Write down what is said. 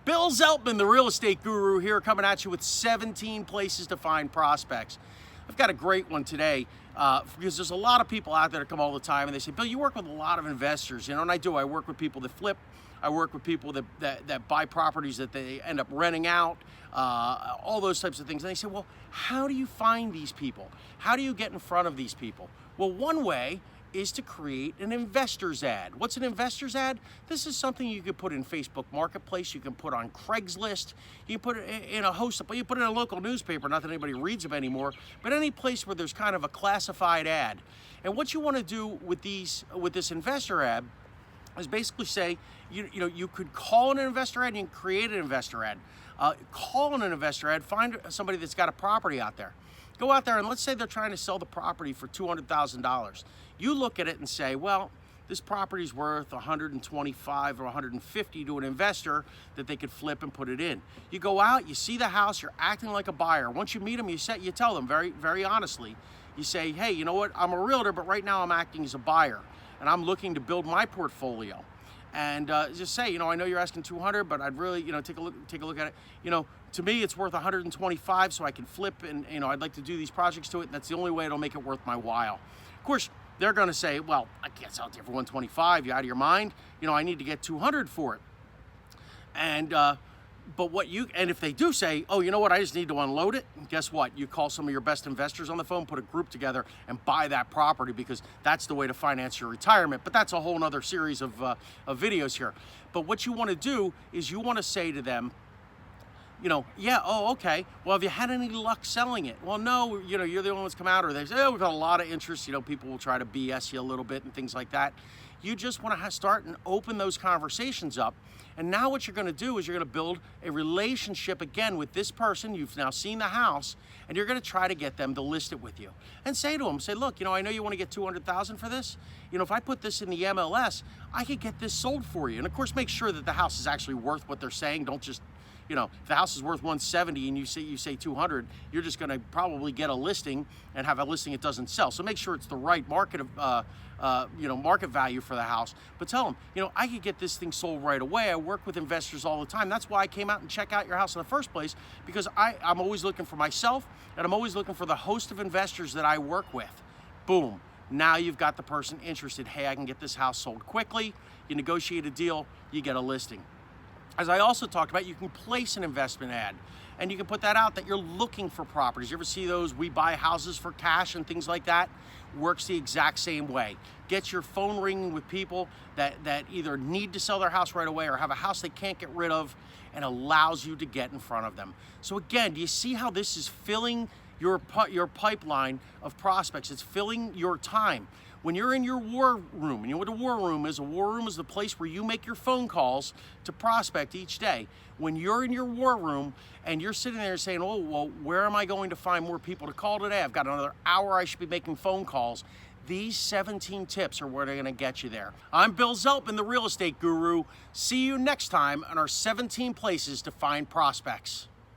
Bill Zeltman, the real estate guru here, coming at you with 17 places to find prospects. I've got a great one today because there's a lot of people out there that come all the time and they say, Bill, you work with a lot of investors, and I do. I work with people that flip. I work with people that buy properties that they end up renting out, all those types of things. And they say, well, how do you find these people? How do you get in front of these people? Well, one way is to create an investor's ad. What's an investor's ad? This is something you can put in Facebook Marketplace, you can put on Craigslist, you can put it in a host of, you put it in a local newspaper, not that anybody reads them anymore, but any place where there's kind of a classified ad. And what you want to do with this investor ad is basically say, you could call an investor ad, you can create an investor ad. Call an investor ad, find somebody that's got a property out there. Go out there and let's say they're trying to sell the property for $200,000. You look at it and say, well, this property's worth $125 or $150 to an investor that they could flip and put it in. You go out, you see the house, you're acting like a buyer. Once you meet them, you tell them very, very honestly. You say, hey, you know what? I'm a realtor, but right now I'm acting as a buyer, and I'm looking to build my portfolio. And just say, I know you're asking 200, but I'd really, take a look at it. To me, it's worth 125, so I can flip, and I'd like to do these projects to it. And that's the only way it'll make it worth my while. Of course, they're going to say, well, I can't sell it to you for 125. You out of your mind? I need to get 200 for it. And and if they do say, oh, you know what, I just need to unload it, guess what? You call some of your best investors on the phone, put a group together, and buy that property, because that's the way to finance your retirement. But that's a whole nother series of videos here. But what you want to do is you want to say to them, yeah, oh, okay, well, have you had any luck selling it? Well, no, you're the only ones come out, or they say, oh, we've got a lot of interest. People will try to BS you a little bit and things like that. You just want to start and open those conversations up. And now what you're going to do is you're going to build a relationship again with this person. You've now seen the house, and you're going to try to get them to list it with you. And say to them, look, I know you want to get $200,000 for this. If I put this in the MLS, I could get this sold for you. And of course, make sure that the house is actually worth what they're saying. Don't just, if the house is worth 170 and you say 200, you're just going to probably get a listing and have a listing that doesn't sell. So make sure it's the right market market value for the house. But tell them, I could get this thing sold right away. I work with investors all the time. That's why I came out and check out your house in the first place, because I'm always looking for myself, and I'm always looking for the host of investors that I work with. Boom. Now you've got the person interested. Hey, I can get this house sold quickly. You negotiate a deal, you get a listing. As I also talked about, you can place an investment ad, and you can put that out that you're looking for properties. You ever see those we buy houses for cash and things like that? Works the exact same way. Get your phone ringing with people that either need to sell their house right away or have a house they can't get rid of, and allows you to get in front of them. So again, do you see how this is filling your pipeline of prospects? It's filling your time. When you're in your war room, and you know what a war room is? A war room is the place where you make your phone calls to prospect each day. When you're in your war room and you're sitting there saying, oh, well, where am I going to find more people to call today? I've got another hour I should be making phone calls. These 17 tips are where they're going to get you there. I'm Bill Zeltman, the real estate guru. See you next time on our 17 places to find prospects.